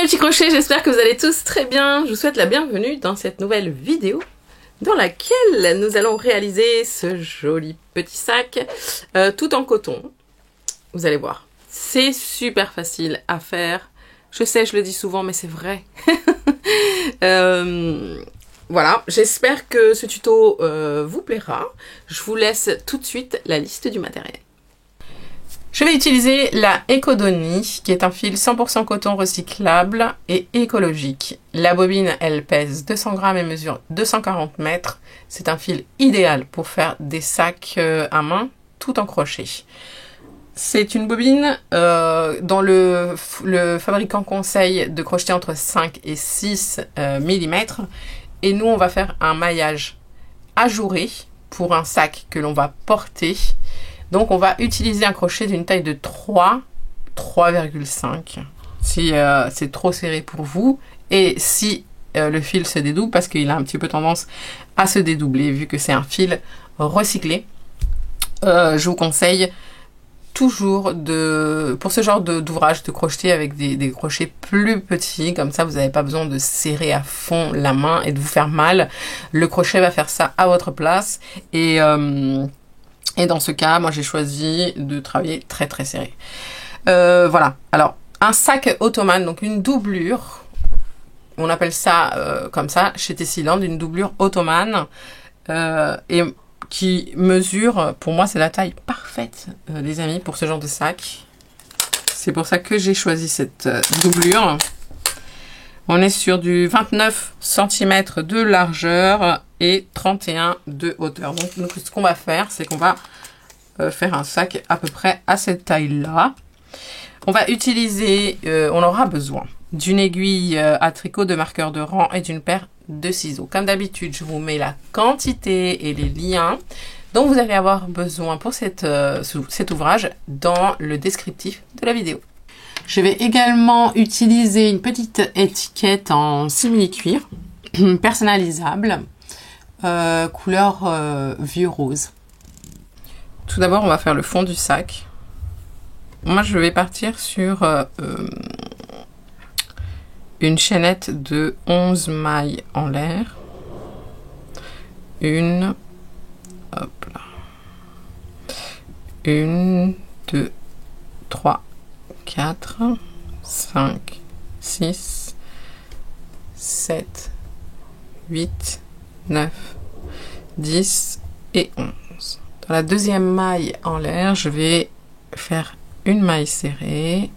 petits crochets, j'espère que vous allez tous très bien. Je vous souhaite la bienvenue dans cette nouvelle vidéo dans laquelle nous allons réaliser ce joli petit sac tout en coton. Vous allez voir, c'est super facile à faire. Je sais, je le dis souvent, mais c'est vrai. Voilà, j'espère que ce tuto vous plaira. Je vous laisse tout de suite la liste du matériel. Je vais utiliser la Ecodoni, qui est un fil 100% coton recyclable et écologique. La bobine, elle pèse 200 grammes et mesure 240 mètres. C'est un fil idéal pour faire des sacs à main tout en crochet. C'est une bobine dont le fabricant conseille de crocheter entre 5 et 6 mm. Et nous, on va faire un maillage ajouré pour un sac que l'on va porter. Donc, on va utiliser un crochet d'une taille de 3,5 si c'est trop serré pour vous. Et si le fil se dédouble, parce qu'il a un petit peu tendance à se dédoubler, vu que c'est un fil recyclé, je vous conseille toujours pour ce genre d'ouvrage de crocheter avec des crochets plus petits. Comme ça, vous n'avez pas besoin de serrer à fond la main et de vous faire mal. Le crochet va faire ça à votre place. Et dans ce cas, moi, j'ai choisi de travailler très très serré. Voilà. Alors, un sac ottomane, donc une doublure. On appelle ça comme ça chez Tessiland, une doublure ottomane. Et qui mesure, pour moi, c'est la taille parfaite, les amis, pour ce genre de sac. C'est pour ça que j'ai choisi cette doublure. On est sur du 29 cm de largeur et 31 de hauteur. Donc ce qu'on va faire, c'est qu'on va faire un sac à peu près à cette taille-là. On va utiliser, on aura besoin d'une aiguille à tricot, de marqueur de rang et d'une paire de ciseaux. Comme d'habitude, je vous mets la quantité et les liens dont vous allez avoir besoin pour cet ouvrage dans le descriptif de la vidéo. Je vais également utiliser une petite étiquette en simili-cuir personnalisable, couleur vieux rose. Tout d'abord, on va faire le fond du sac. Moi, je vais partir sur une chaînette de 11 mailles en l'air. Une, hop là. 1, 2, 3, 4, 5, 6, 7, 8, 9, 10 et 11. Dans la deuxième maille en l'air, je vais faire une maille serrée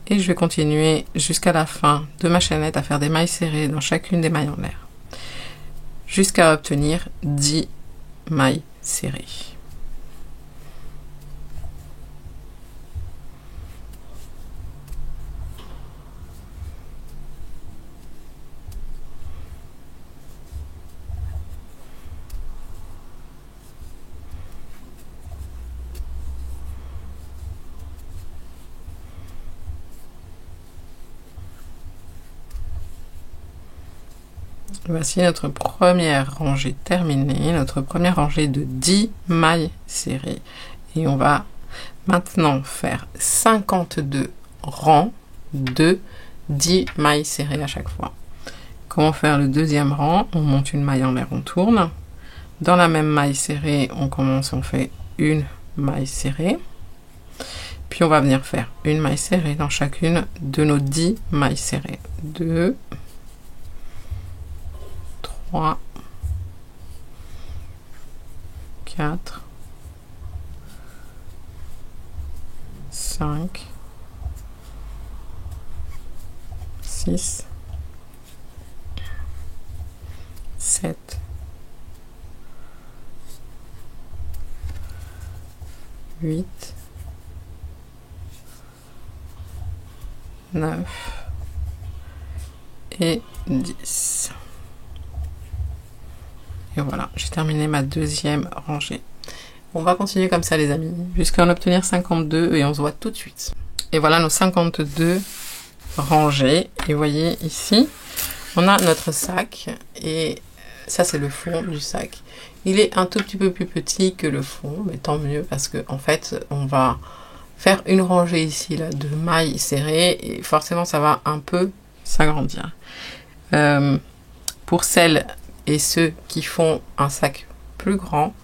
et je vais continuer jusqu'à la fin de ma chaînette à faire des mailles serrées dans chacune des mailles en l'air jusqu'à obtenir 10 mailles serrées. Voici notre première rangée terminée, notre première rangée de 10 mailles serrées. Et on va maintenant faire 52 rangs de 10 mailles serrées à chaque fois. Comment faire le deuxième rang? On monte une maille en l'air, on tourne. Dans la même maille serrée, on commence, on fait une maille serrée. Puis on va venir faire une maille serrée dans chacune de nos 10 mailles serrées. 2, 3, 4, 5, 6, 7, 8, 9 et 10. Et voilà, j'ai terminé ma deuxième rangée. On va continuer comme ça les amis, jusqu'à en obtenir 52 et on se voit tout de suite. Et voilà nos 52 rangées. Et vous voyez ici, on a notre sac et ça c'est le fond du sac. Il est un tout petit peu plus petit que le fond, mais tant mieux parce que en fait on va faire une rangée ici là de mailles serrées et forcément ça va un peu s'agrandir. Pour celles et ceux qui font un sac plus grand,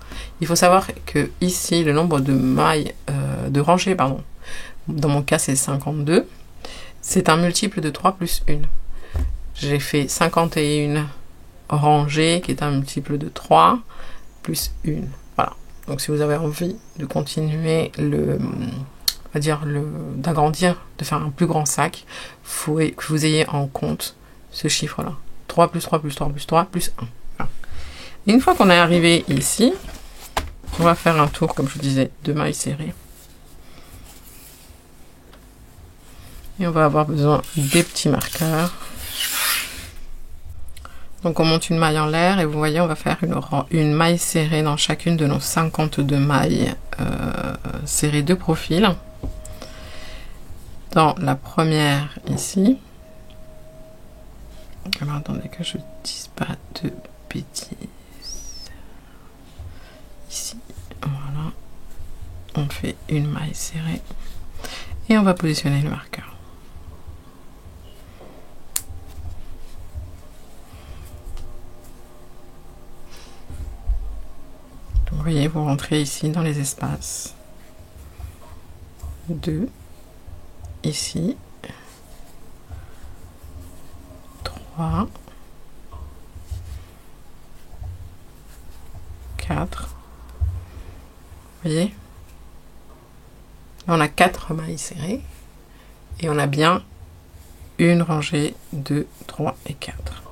il faut savoir que ici, le nombre de mailles, de rangées, pardon, dans mon cas c'est 52, c'est un multiple de 3 plus 1. J'ai fait 51 rangées qui est un multiple de 3 plus 1. Voilà. Donc si vous avez envie de continuer d'agrandir, de faire un plus grand sac, il faut que vous ayez en compte ce chiffre-là. 3 plus 3 plus 3 plus 3 plus 1. Voilà. Et une fois qu'on est arrivé ici, on va faire un tour, comme je vous disais, de mailles serrées. Et on va avoir besoin des petits marqueurs. Donc on monte une maille en l'air et vous voyez, on va faire une maille serrée dans chacune de nos 52 mailles serrées de profil. Dans la première ici. Alors attendez que je ne dise pas de bêtises. Ici, voilà. On fait une maille serrée. Et on va positionner le marqueur. Vous voyez, vous rentrez ici dans les espaces. 2, ici, 3, 4. Vous voyez? Là, on a 4 mailles serrées et on a bien une rangée, 2, 3 et 4.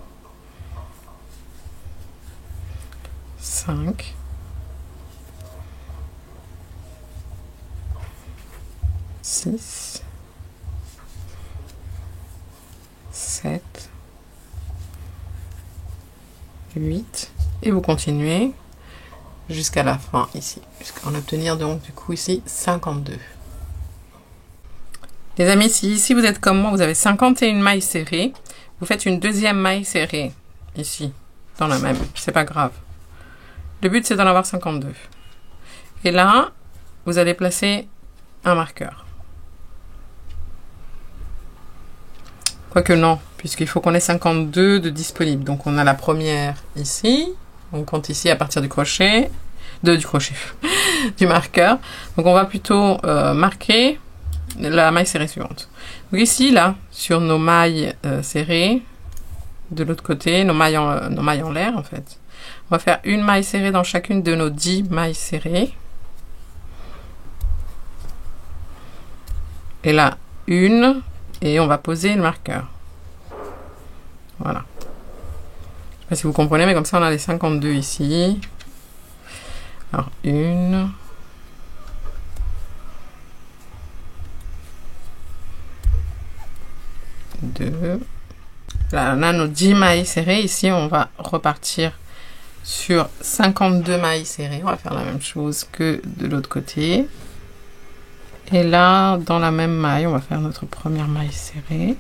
5. 6, 7, 8 et vous continuez jusqu'à la fin ici, jusqu'à en obtenir donc du coup ici 52. Les amis, si ici vous êtes comme moi, vous avez 51 mailles serrées, vous faites une deuxième maille serrée ici, dans la même, c'est pas grave. Le but c'est d'en avoir 52. Et là, vous allez placer un marqueur. Quoique non, puisqu'il faut qu'on ait 52 de disponibles. Donc on a la première ici. On compte ici à partir du crochet. Du marqueur. Donc on va plutôt marquer la maille serrée suivante. Donc ici, là, sur nos mailles serrées, de l'autre côté, nos mailles en l'air en fait. On va faire une maille serrée dans chacune de nos 10 mailles serrées. Et là, une. Et on va poser le marqueur. Voilà. Je ne sais pas si vous comprenez, mais comme ça, on a les 52 ici. Alors, 1. 2. Là, on a nos 10 mailles serrées. Ici, on va repartir sur 52 mailles serrées. On va faire la même chose que de l'autre côté. Et là, dans la même maille, on va faire notre première maille serrée.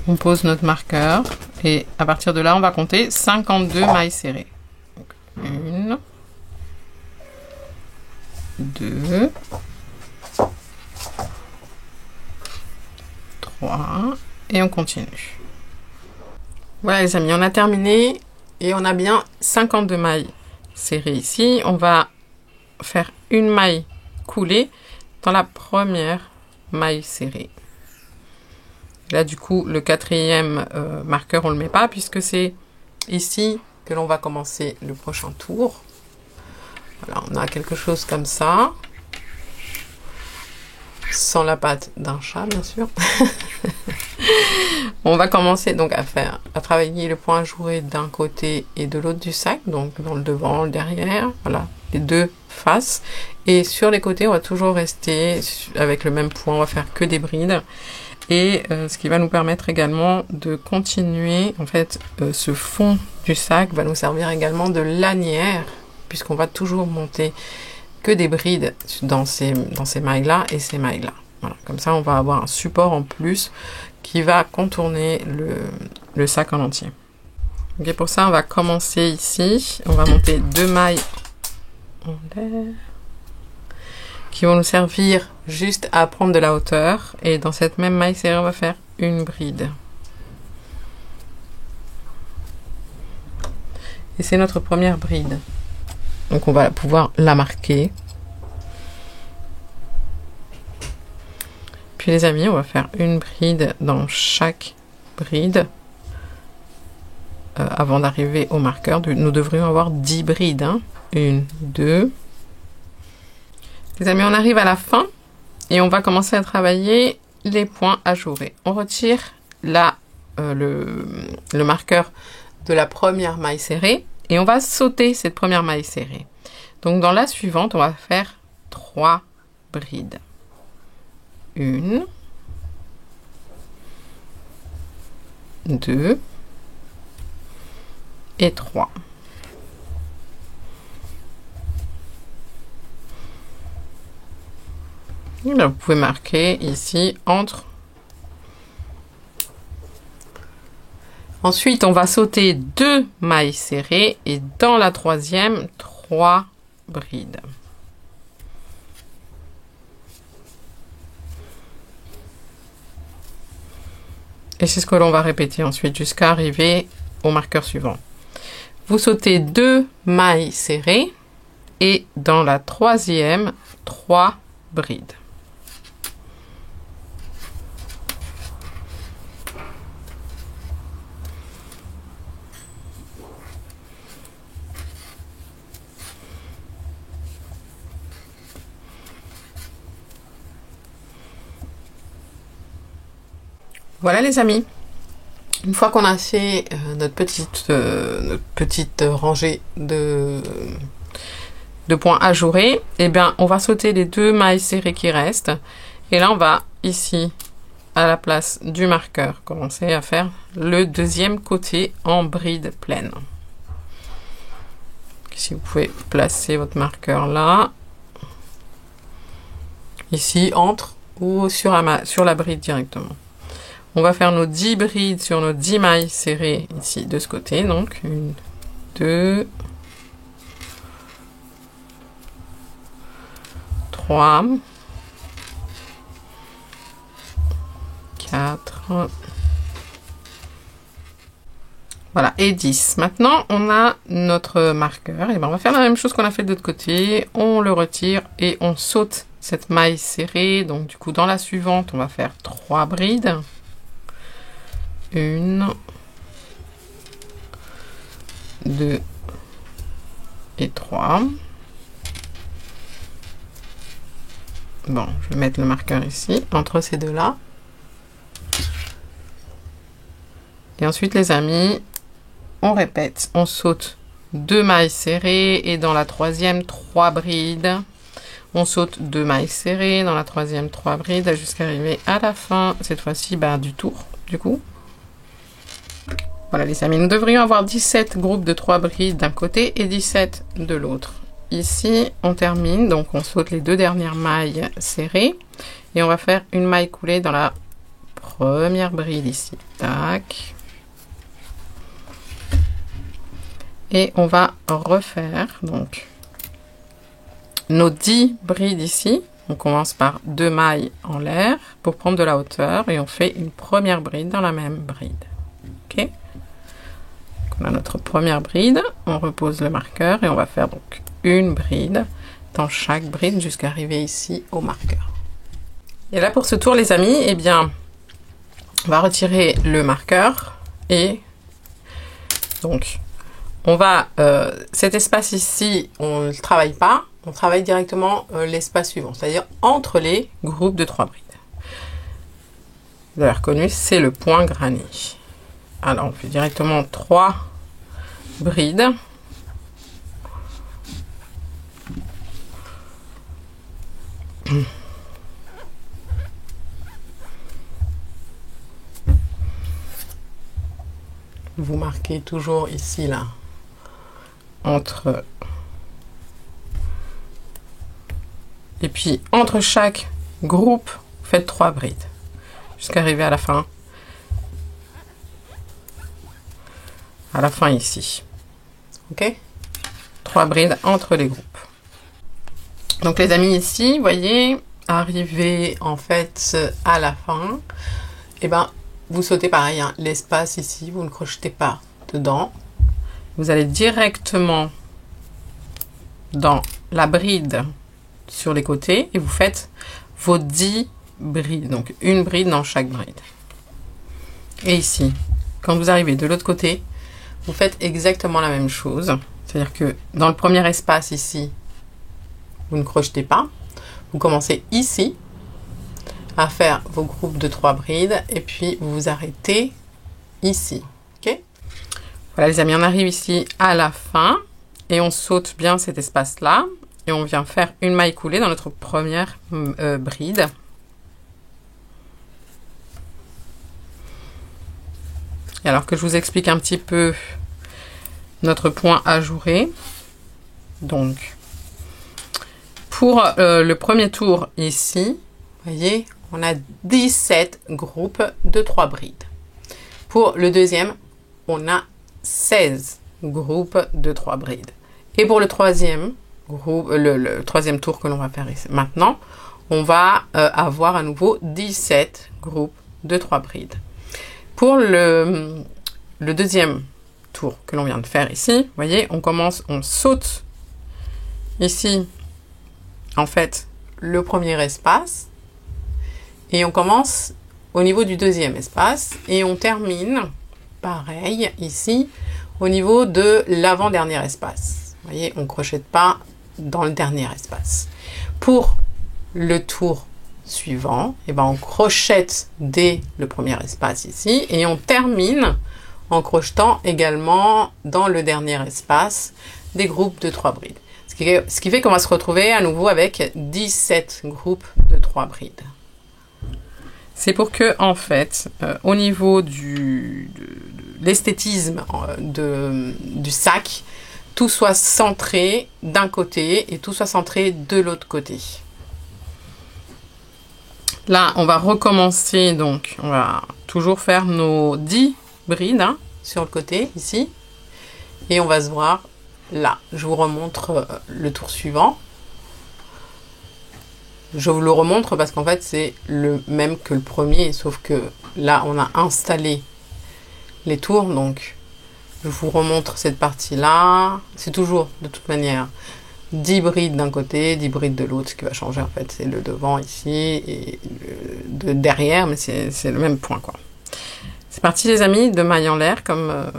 On pose notre marqueur. Et à partir de là, on va compter 52 mailles serrées. Donc, 1, 2, 3. Et on continue. Voilà les amis, on a terminé. Et on a bien 52 mailles serrées ici. On va faire une maille coulée dans la première maille serrée. Là du coup le quatrième marqueur on le met pas puisque c'est ici que l'on va commencer le prochain tour. Voilà, on a quelque chose comme ça, sans la patte d'un chat bien sûr. On va commencer donc à travailler le point jouré d'un côté et de l'autre du sac, donc dans le devant, le derrière, voilà, les deux faces. Et sur les côtés, on va toujours rester avec le même point, on va faire que des brides. Et ce qui va nous permettre également de continuer, en fait, ce fond du sac va nous servir également de lanière, puisqu'on va toujours monter que des brides dans ces mailles-là et ces mailles-là. Voilà, comme ça, on va avoir un support en plus qui va contourner le sac en entier. Ok, pour ça, on va commencer ici. On va monter 2 mailles en l'air. qui vont nous servir juste à prendre de la hauteur. Et dans cette même maille serrée, on va faire une bride. Et c'est notre première bride. Donc on va pouvoir la marquer. Puis les amis, on va faire une bride dans chaque bride. Avant d'arriver au marqueur, nous devrions avoir 10 brides. Hein. 1, 2. Les amis, on arrive à la fin et on va commencer à travailler les points ajourés. On retire là le marqueur de la première maille serrée et on va sauter cette première maille serrée. Donc dans la suivante, on va faire 3 brides. 1, 2 et 3. Et là, vous pouvez marquer ici entre. Ensuite, on va sauter 2 mailles serrées et dans la troisième, 3 brides. Et c'est ce que l'on va répéter ensuite jusqu'à arriver au marqueur suivant. Vous sautez 2 mailles serrées et dans la troisième, 3 brides. Voilà les amis, une fois qu'on a fait notre petite rangée de points ajourés, eh bien on va sauter les 2 mailles serrées qui restent. Et là on va ici, à la place du marqueur, commencer à faire le deuxième côté en bride pleine. Si vous pouvez placer votre marqueur là, ici entre ou sur la bride directement. On va faire nos 10 brides sur nos 10 mailles serrées ici de ce côté. Donc 1, 2, 3, 4, voilà, et 10. Maintenant, on a notre marqueur. Et ben, on va faire la même chose qu'on a fait de l'autre côté. On le retire et on saute cette maille serrée. Donc du coup, dans la suivante, on va faire 3 brides. 1, 2 et 3. Bon, je vais mettre le marqueur ici, entre ces deux-là. Et ensuite, les amis, on répète. On saute 2 mailles serrées et dans la troisième, 3 brides. On saute 2 mailles serrées, dans la troisième, 3 brides, jusqu'à arriver à la fin, cette fois-ci, du tour, du coup. Voilà les amis, nous devrions avoir 17 groupes de 3 brides d'un côté et 17 de l'autre. Ici, on termine, donc on saute les 2 dernières mailles serrées et on va faire une maille coulée dans la première bride ici. Tac. Et on va refaire donc nos 10 brides ici. On commence par 2 mailles en l'air pour prendre de la hauteur et on fait une première bride dans la même bride. Ok. On a notre première bride, on repose le marqueur et on va faire donc une bride dans chaque bride jusqu'à arriver ici au marqueur. Et là pour ce tour les amis, eh bien on va retirer le marqueur et donc on va cet espace ici, on ne le travaille pas, on travaille directement l'espace suivant, c'est-à-dire entre les groupes de 3 brides. Vous avez reconnu, c'est le point granny. Alors on fait directement 3 brides. Vous marquez toujours ici là entre et puis entre chaque groupe vous faites 3 brides jusqu'à arriver à la fin. À la fin ici. Ok, 3 brides entre les groupes. Donc les amis, ici, vous voyez, arrivé en fait à la fin, et ben vous sautez pareil, hein, l'espace ici, vous ne crochetez pas dedans. Vous allez directement dans la bride sur les côtés et vous faites vos 10 brides. Donc une bride dans chaque bride. Et ici, quand vous arrivez de l'autre côté, vous faites exactement la même chose. C'est-à-dire que dans le premier espace ici, vous ne crochetez pas. Vous commencez ici à faire vos groupes de 3 brides et puis vous vous arrêtez ici. Ok? Voilà les amis, on arrive ici à la fin et on saute bien cet espace-là et on vient faire une maille coulée dans notre première bride. Et alors que je vous explique un petit peu notre point ajouré. Donc, pour le premier tour ici, vous voyez, on a 17 groupes de 3 brides. Pour le deuxième, on a 16 groupes de 3 brides. Et pour le troisième groupe, le troisième tour que l'on va faire ici, maintenant, on va avoir à nouveau 17 groupes de 3 brides. Pour le deuxième tour que l'on vient de faire ici, vous voyez, on saute ici, en fait, le premier espace, et on commence au niveau du deuxième espace, et on termine, pareil, ici, au niveau de l'avant-dernier espace. Vous voyez, on ne crochette pas dans le dernier espace. Pour le tour suivant, et ben on crochette dès le premier espace ici, et on termine en crochetant également dans le dernier espace des groupes de 3 brides. Ce qui fait qu'on va se retrouver à nouveau avec 17 groupes de 3 brides. C'est pour que, en fait, au niveau de l'esthétisme du sac, tout soit centré d'un côté et tout soit centré de l'autre côté. Là, on va recommencer, donc, on va toujours faire nos 10 brides hein, sur le côté, ici. Et on va se voir là. Je vous remontre le tour suivant. Je vous le remontre parce qu'en fait, c'est le même que le premier, sauf que là, on a installé les tours. Donc, je vous remontre cette partie-là. C'est toujours, de toute manière, 10 brides d'un côté, 10 brides de l'autre. Ce qui va changer, en fait, c'est le devant ici et le derrière, mais c'est le même point, quoi. C'est parti, les amis, de mailles en l'air, comme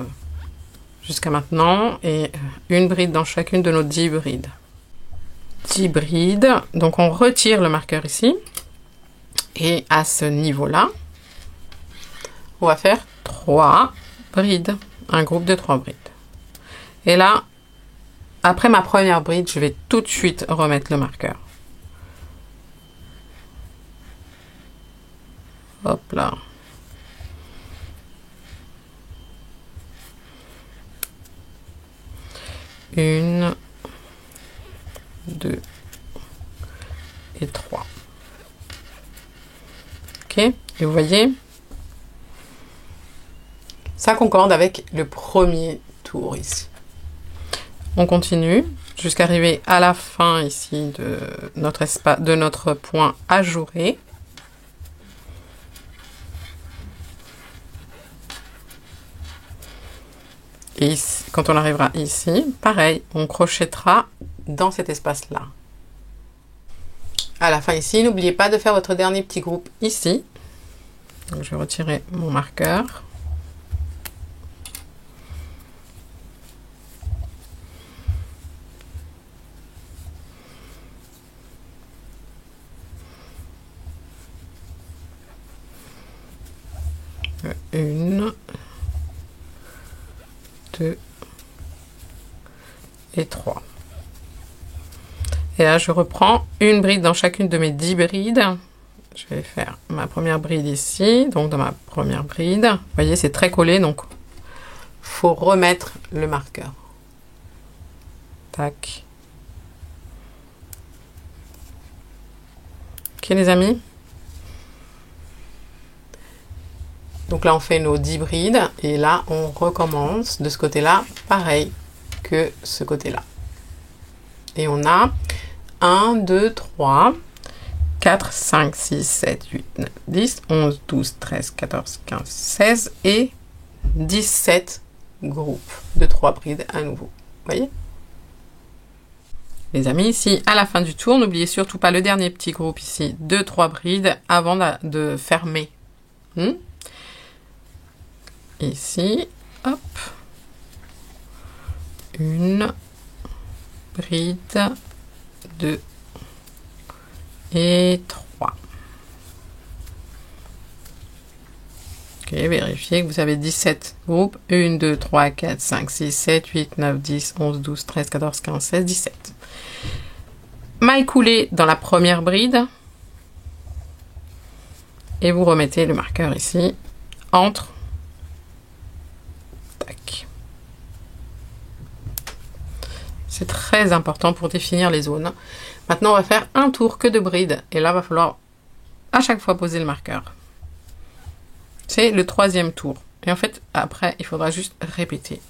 jusqu'à maintenant. Et une bride dans chacune de nos 10 brides. 10 brides. Donc, on retire le marqueur ici. Et à ce niveau-là, on va faire 3 brides. Un groupe de 3 brides. Et là, après ma première bride, je vais tout de suite remettre le marqueur. Hop là. Une, 2 et 3. Ok, et vous voyez, ça concorde avec le premier tour ici. On continue jusqu'à arriver à la fin ici de notre espace, de notre point ajouré. Et ici, quand on arrivera ici, pareil, on crochettera dans cet espace-là. À la fin ici, n'oubliez pas de faire votre dernier petit groupe ici. Donc, je vais retirer mon marqueur. Une, 2 et 3. Et là, je reprends une bride dans chacune de mes 10 brides. Je vais faire ma première bride ici. Donc, dans ma première bride, vous voyez, c'est très collé. Donc, faut remettre le marqueur. Tac. Ok, les amis. Donc là, on fait nos 10 brides. Et là, on recommence de ce côté-là, pareil que ce côté-là. Et on a 1, 2, 3, 4, 5, 6, 7, 8, 9, 10, 11, 12, 13, 14, 15, 16 et 17 groupes de 3 brides à nouveau. Vous voyez? Les amis, ici, à la fin du tour, n'oubliez surtout pas le dernier petit groupe ici de 3 brides avant de fermer. Ici, hop, une bride, 2 et 3. Ok, vérifiez que vous avez 17 groupes. 1, 2, 3, 4, 5, 6, 7, 8, 9, 10, 11, 12, 13, 14, 15, 16, 17. Maille coulée dans la première bride. Et vous remettez le marqueur ici, entre. Tac. C'est très important pour définir les zones. Maintenant, on va faire un tour que de brides. Et là, il va falloir à chaque fois poser le marqueur. C'est le 3e tour. Et en fait, après, il faudra juste répéter.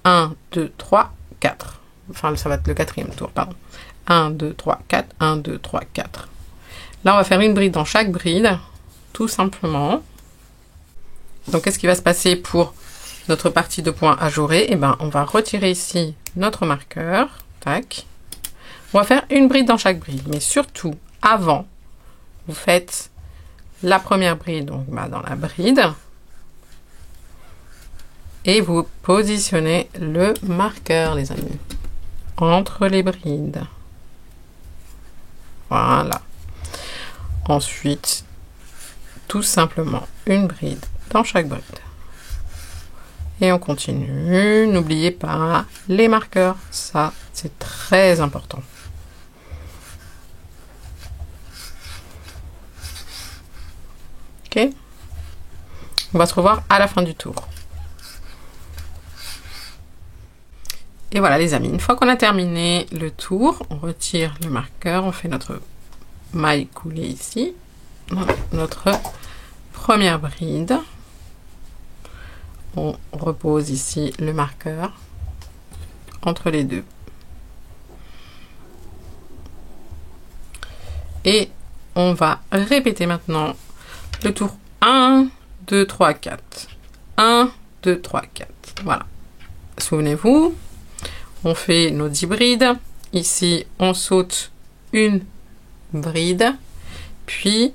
1, 2, 3, 4. Enfin, ça va être le 4e tour, pardon. 1, 2, 3, 4. 1, 2, 3, 4. Là, on va faire une bride dans chaque bride. Tout simplement. Donc, qu'est-ce qui va se passer pour notre partie de points ajourée? Eh bien, on va retirer ici notre marqueur. Tac. On va faire une bride dans chaque bride. Mais surtout, avant, vous faites la première bride donc, dans la bride. Et vous positionnez le marqueur, les amis. Entre les brides. Voilà. Ensuite, tout simplement une bride dans chaque bride. Et on continue. N'oubliez pas les marqueurs. Ça, c'est très important. Ok. On va se revoir à la fin du tour. Et voilà les amis, une fois qu'on a terminé le tour, on retire le marqueur, on fait notre maille coulée ici, notre première bride. On repose ici le marqueur entre les deux. Et on va répéter maintenant le tour 1, 2, 3, 4. 1, 2, 3, 4. Voilà. Souvenez-vous, on fait nos 10 brides. Ici, on saute une bride, puis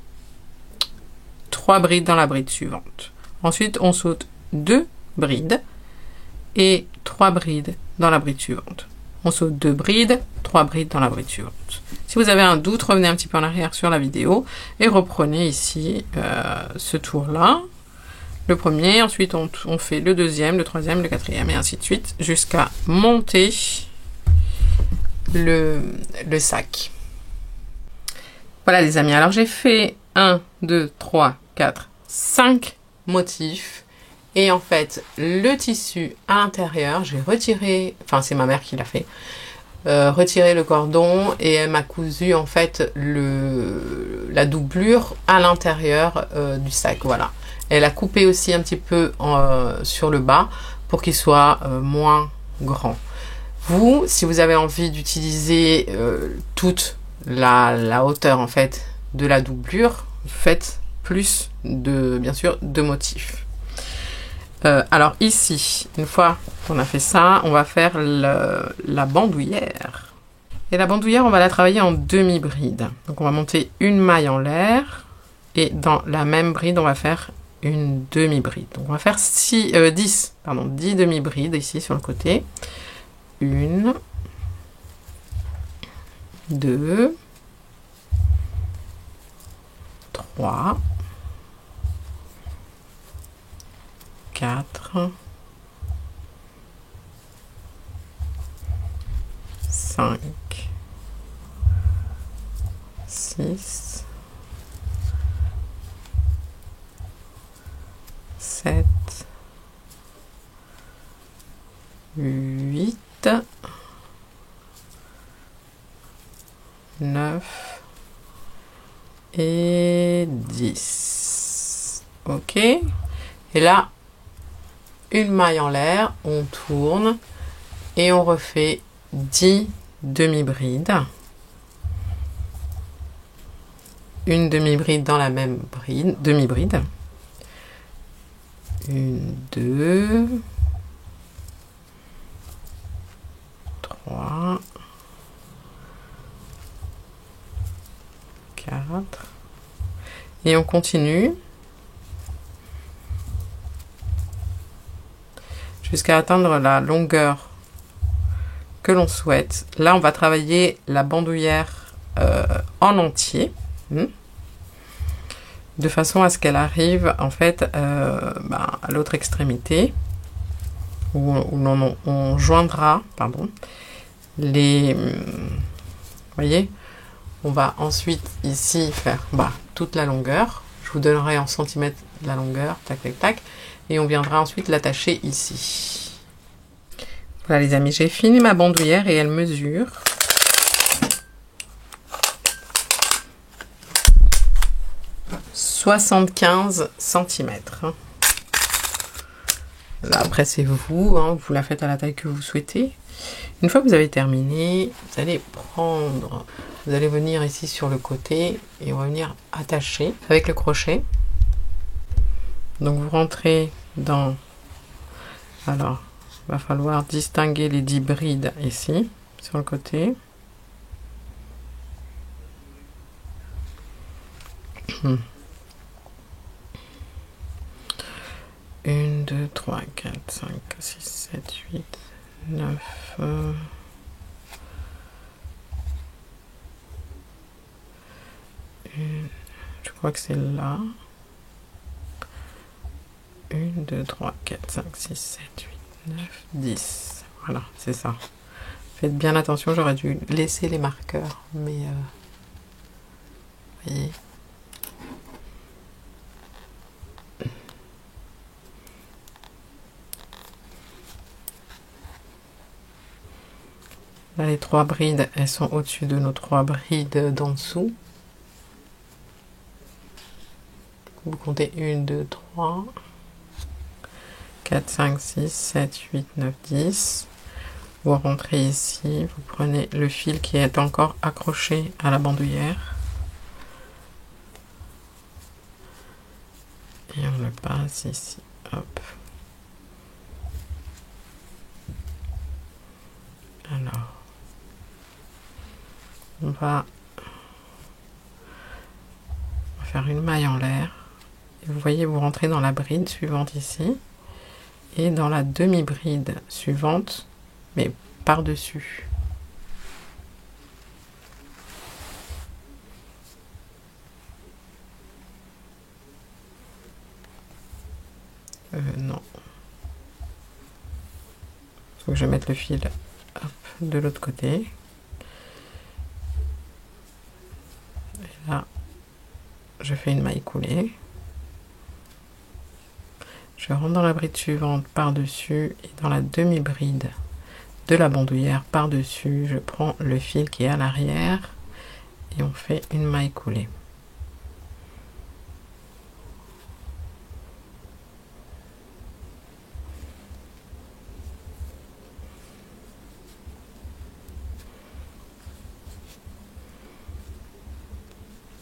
3 brides dans la bride suivante. Ensuite, on saute 2 brides et 3 brides dans la bride suivante. On saute 2 brides, 3 brides dans la bride suivante. Si vous avez un doute, revenez un petit peu en arrière sur la vidéo et reprenez ici ce tour-là. Le premier, ensuite on fait le deuxième, le troisième, le quatrième et ainsi de suite jusqu'à monter le sac. Voilà les amis, alors j'ai fait 1, 2, 3, 4, 5 motifs. Et en fait, le tissu à l'intérieur, j'ai retiré, enfin c'est ma mère qui l'a fait, retiré le cordon et elle m'a cousu en fait la doublure à l'intérieur du sac, voilà. Elle a coupé aussi un petit peu sur le bas pour qu'il soit moins grand. Vous, si vous avez envie d'utiliser toute la hauteur en fait de la doublure, faites plus de, bien sûr, de motifs. Alors ici, une fois qu'on a fait ça, on va faire la bandoulière. Et la bandoulière, on va la travailler en demi-bride. Donc on va monter une maille en l'air et dans la même bride, on va faire une demi-bride. Donc on va faire 10 demi-brides ici sur le côté. 1, 2, 3, 4, 5, 6, 7, 8, 9 et 10. Ok. Et là, une maille en l'air, on tourne et on refait 10 demi-brides. une demi-bride dans la même bride, demi-bride. 1, 2, 3, 4. Et on continue jusqu'à atteindre la longueur que l'on souhaite. Là, on va travailler la bandoulière en entier, de façon à ce qu'elle arrive en fait à l'autre extrémité, où on joindra, pardon, les... Vous voyez, on va ensuite ici faire toute la longueur. Je vous donnerai en centimètres la longueur, tac, tac, tac. Et on viendra ensuite l'attacher ici. Voilà les amis, j'ai fini ma bandoulière et elle mesure 75 cm. Là, après, c'est vous, vous la faites à la taille que vous souhaitez. Une fois que vous avez terminé, vous allez vous allez venir ici sur le côté et on va venir attacher avec le crochet. Donc vous rentrez dans... Alors, il va falloir distinguer les 10 brides ici, sur le côté. Une, 2, 3, 4, 5, 6, 7, 8, 9... Je crois que c'est là. 1, 2, 3, 4, 5, 6, 7, 8, 9, 10. Voilà, c'est ça. Faites bien attention, j'aurais dû laisser les marqueurs, mais vous voyez. Là, les 3 brides, elles sont au-dessus de nos 3 brides d'en dessous. Vous comptez 1, 2, 3, 4, 5, 6, 7, 8, 9, 10. Vous rentrez ici, vous prenez le fil qui est encore accroché à la bandoulière. Et on le passe ici. Hop. Alors, on va faire une maille en l'air. Et vous voyez, vous rentrez dans la bride suivante ici. Et dans la demi-bride suivante, mais par-dessus. Non. Il faut que je mette le fil de l'autre côté. Et là, je fais une maille coulée. Je rentre dans la bride suivante par-dessus et dans la demi-bride de la bandoulière par-dessus, je prends le fil qui est à l'arrière et on fait une maille coulée.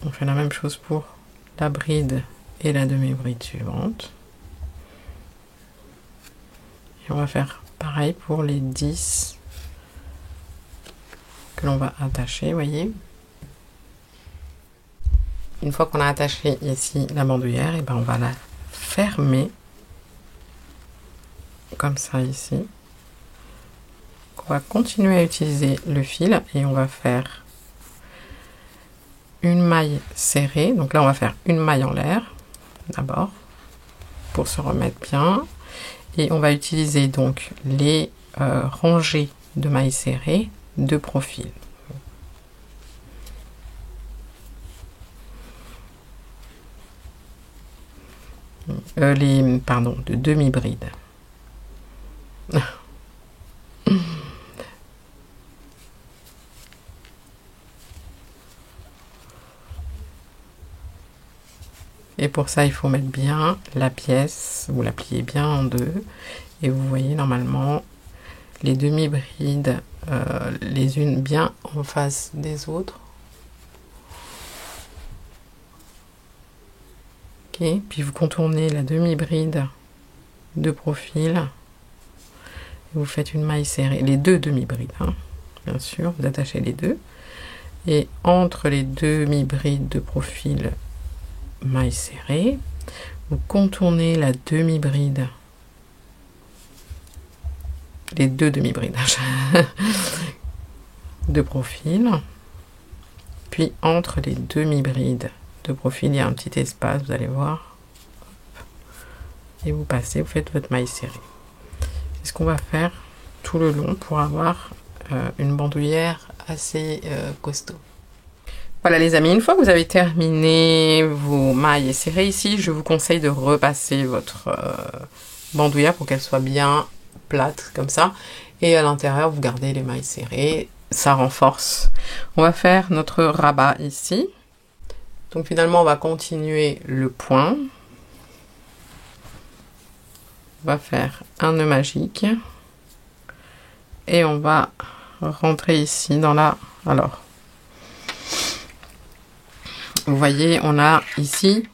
On fait la même chose pour la bride et la demi-bride suivante. Et on va faire pareil pour les 10 que l'on va attacher, voyez. Une fois qu'on a attaché ici la bandoulière, et ben on va la fermer comme ça ici. On va continuer à utiliser le fil et on va faire une maille serrée. Donc là on va faire une maille en l'air d'abord pour se remettre bien. Et on va utiliser donc les rangées de mailles serrées de profil. De demi-bride. Et pour ça, il faut mettre bien la pièce, vous la pliez bien en deux. Et vous voyez normalement les demi-brides, les unes bien en face des autres. Ok, puis vous contournez la demi-bride de profil. Et vous faites une maille serrée, les deux demi-brides, hein, bien sûr, vous attachez les deux. Et entre les demi-brides de profil, maille serrée, vous contournez la demi-bride, les deux demi-brides de profil. Puis entre les demi-brides de profil, il y a un petit espace, vous allez voir. Et vous passez, vous faites votre maille serrée. C'est ce qu'on va faire tout le long pour avoir une bandoulière assez costaud. Voilà les amis, une fois que vous avez terminé vos mailles serrées ici, je vous conseille de repasser votre bandoulière pour qu'elle soit bien plate comme ça. Et à l'intérieur, vous gardez les mailles serrées, ça renforce. On va faire notre rabat ici. Donc finalement, on va continuer le point. On va faire un nœud magique. Et on va rentrer ici dans la... Alors, vous voyez, on a ici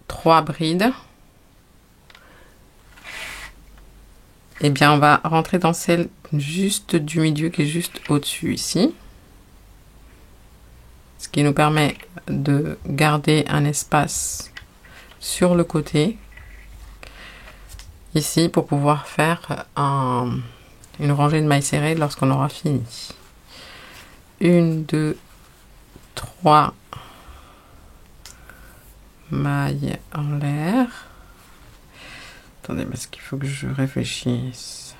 3 brides. Et bien, on va rentrer dans celle juste du milieu qui est juste au-dessus ici. Ce qui nous permet de garder un espace sur le côté. Ici, pour pouvoir faire une rangée de mailles serrées lorsqu'on aura fini. 1, 2, 3 mailles en l'air. Attendez, parce qu'il faut que je réfléchisse.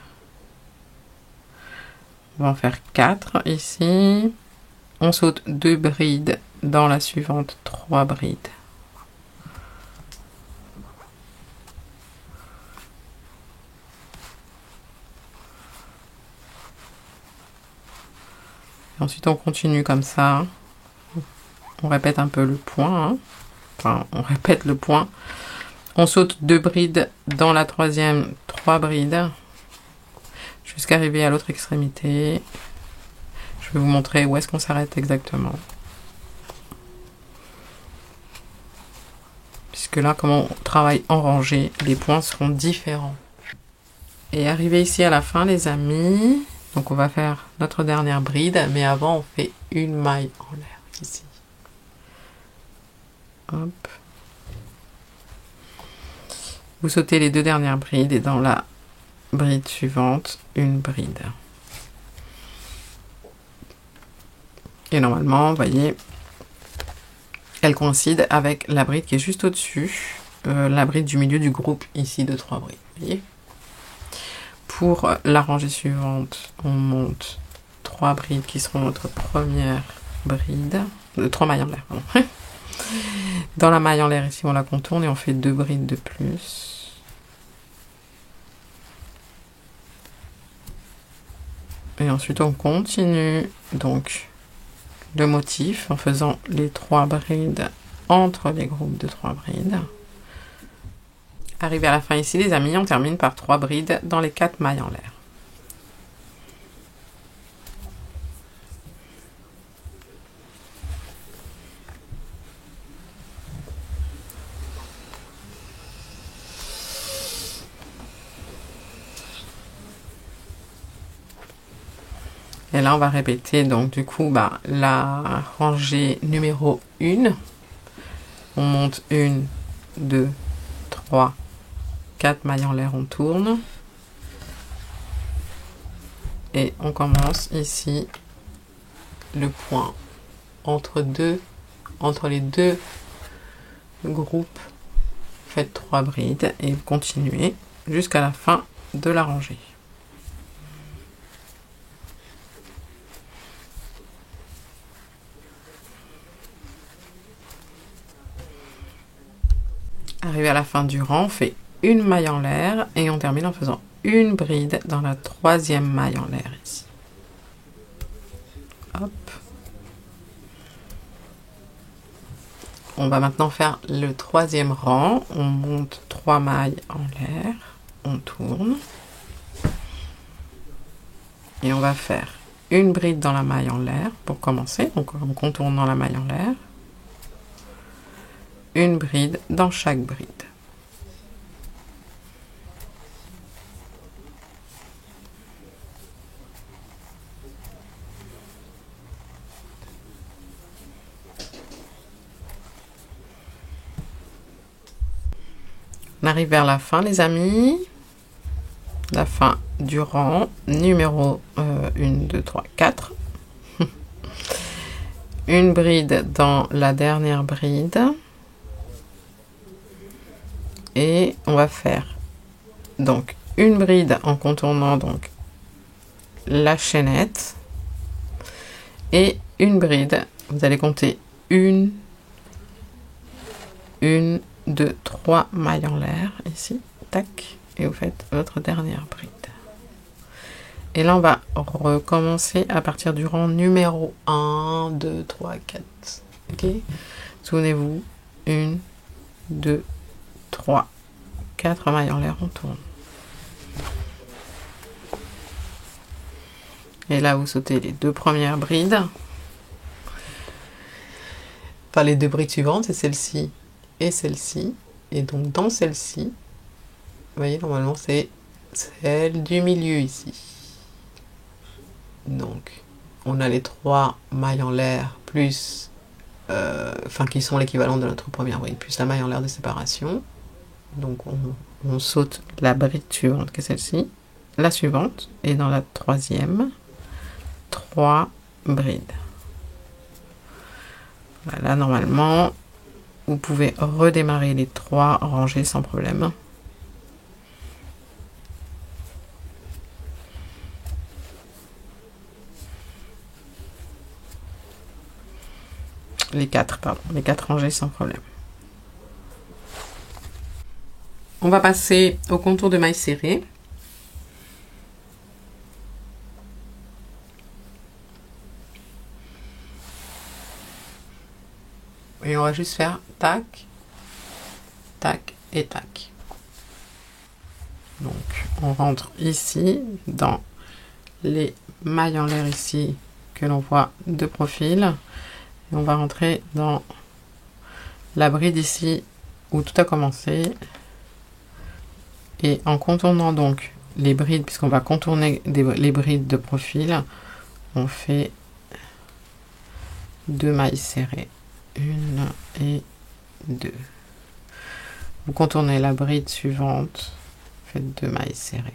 On va en faire 4 ici. On saute 2 brides dans la suivante, 3 brides. Et ensuite, on continue comme ça. On répète un peu le point. Hein. Enfin, on répète le point. On saute 2 brides dans la troisième, 3 brides. Jusqu'à arriver à l'autre extrémité. Je vais vous montrer où est-ce qu'on s'arrête exactement. Puisque là, comme on travaille en rangée, les points seront différents. Et arrivé ici à la fin, les amis, donc on va faire notre dernière bride, mais avant, on fait une maille en l'air, ici. Hop. Vous sautez les 2 dernières brides et dans la bride suivante, une bride. Et normalement, vous voyez, elle coïncide avec la bride qui est juste au-dessus, la bride du milieu du groupe ici de 3 brides. Vous voyez. Pour la rangée suivante, on monte 3 brides qui seront notre première bride, 3 mailles en l'air. Pardon. Dans la maille en l'air ici, on la contourne et on fait 2 brides de plus. Et ensuite, on continue donc le motif en faisant les 3 brides entre les groupes de 3 brides. Arrivé à la fin ici, les amis, on termine par 3 brides dans les 4 mailles en l'air. Et là, on va répéter, donc du coup, la rangée numéro 1. On monte 1, 2, 3, 4 mailles en l'air, on tourne. Et on commence ici le point entre les deux groupes. Faites 3 brides et vous continuez jusqu'à la fin de la rangée. Arrivé à la fin du rang, on fait une maille en l'air et on termine en faisant une bride dans la 3e maille en l'air ici. Hop. On va maintenant faire le 3e rang. On monte 3 mailles en l'air, on tourne. Et on va faire une bride dans la maille en l'air pour commencer, donc en contournant la maille en l'air. une bride dans chaque bride. On arrive vers la fin, les amis. La fin du rang numéro 1, 2, 3, 4. Une bride dans la dernière bride. Et on va faire donc une bride en contournant donc la chaînette. Et une bride, vous allez compter 1, 2, 3 mailles en l'air ici, tac, et vous faites votre dernière bride. Et là on va recommencer à partir du rang numéro 1, 2, 3, 4. Ok, souvenez-vous, 1, 2, 3, 4 mailles en l'air, on tourne. Et là vous sautez les deux premières brides. Enfin les deux brides suivantes, c'est celle-ci et celle-ci. Et donc dans celle-ci, vous voyez, normalement c'est celle du milieu ici. Donc on a les 3 mailles en l'air plus enfin qui sont l'équivalent de notre première bride plus la maille en l'air de séparation. Donc on saute la bride suivante qui est celle-ci, la suivante, et dans la troisième 3 brides. Voilà, normalement vous pouvez redémarrer les 3 rangées sans problème. Les 4 rangées sans problème. On va passer au contour de mailles serrées. Et on va juste faire tac, tac et tac. Donc on rentre ici dans les mailles en l'air ici que l'on voit de profil. Et on va rentrer dans la bride ici où tout a commencé. Et en contournant donc les brides, puisqu'on va contourner les brides de profil, on fait 2 mailles serrées. 1 et 2. Vous contournez la bride suivante, faites 2 mailles serrées.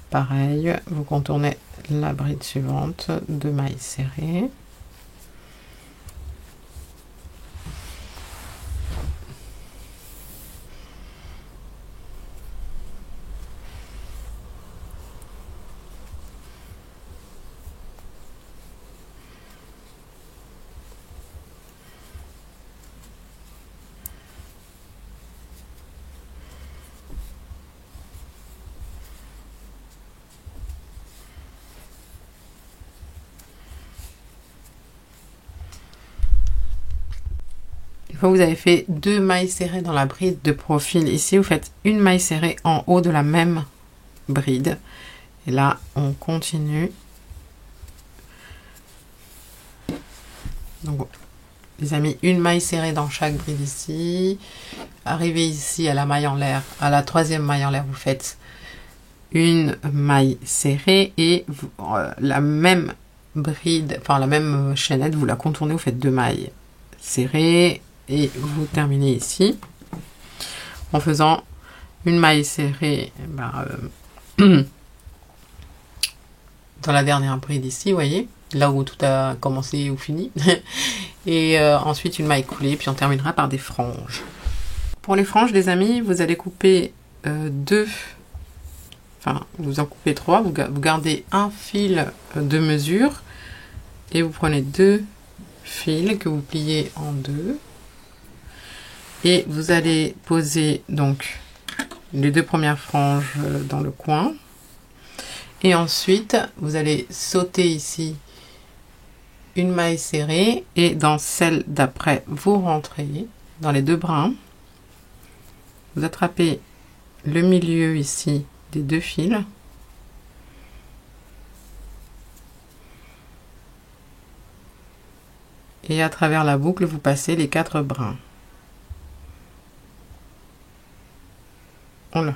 Pareil, vous contournez la bride suivante, 2 mailles serrées. Vous avez fait 2 mailles serrées dans la bride de profil ici, vous faites une maille serrée en haut de la même bride et là on continue. Donc les amis, une maille serrée dans chaque bride ici, arrivez ici à la maille en l'air, à la troisième maille en l'air, vous faites une maille serrée et vous, la même bride, enfin la même chaînette, vous la contournez, vous faites 2 mailles serrées. Et vous terminez ici en faisant une maille serrée dans la dernière bride ici, vous voyez, là où tout a commencé ou fini. Et ensuite une maille coulée, puis on terminera par des franges. Pour les franges, les amis, vous allez couper 2, enfin vous en coupez 3, vous gardez un fil de mesure et vous prenez 2 fils que vous pliez en 2. Et vous allez poser donc les 2 premières franges dans le coin. Et ensuite, vous allez sauter ici une maille serrée. Et dans celle d'après, vous rentrez dans les 2 brins. Vous attrapez le milieu ici des 2 fils. Et à travers la boucle, vous passez les 4 brins. Voilà.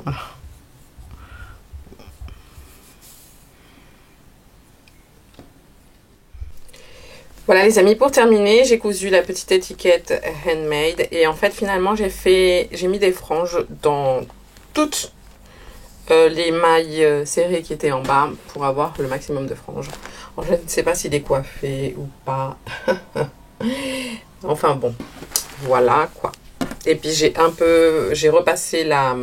Voilà. Voilà les amis, pour terminer, j'ai cousu la petite étiquette handmade et en fait finalement j'ai mis des franges dans toutes les mailles serrées qui étaient en bas pour avoir le maximum de franges. Alors, je ne sais pas s'il est coiffé ou pas. Enfin bon, voilà quoi. Et puis j'ai repassé la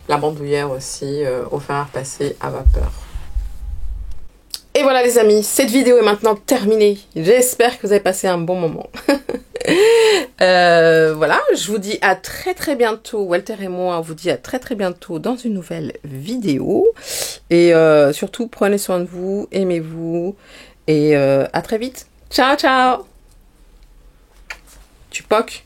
bandoulière aussi au fer à repasser à vapeur. Et voilà les amis, cette vidéo est maintenant terminée. J'espère que vous avez passé un bon moment. Voilà, je vous dis à très bientôt. Walter et moi, on vous dit à très bientôt dans une nouvelle vidéo. Et surtout, prenez soin de vous, aimez-vous. Et à très vite. Ciao, ciao. Tu poques.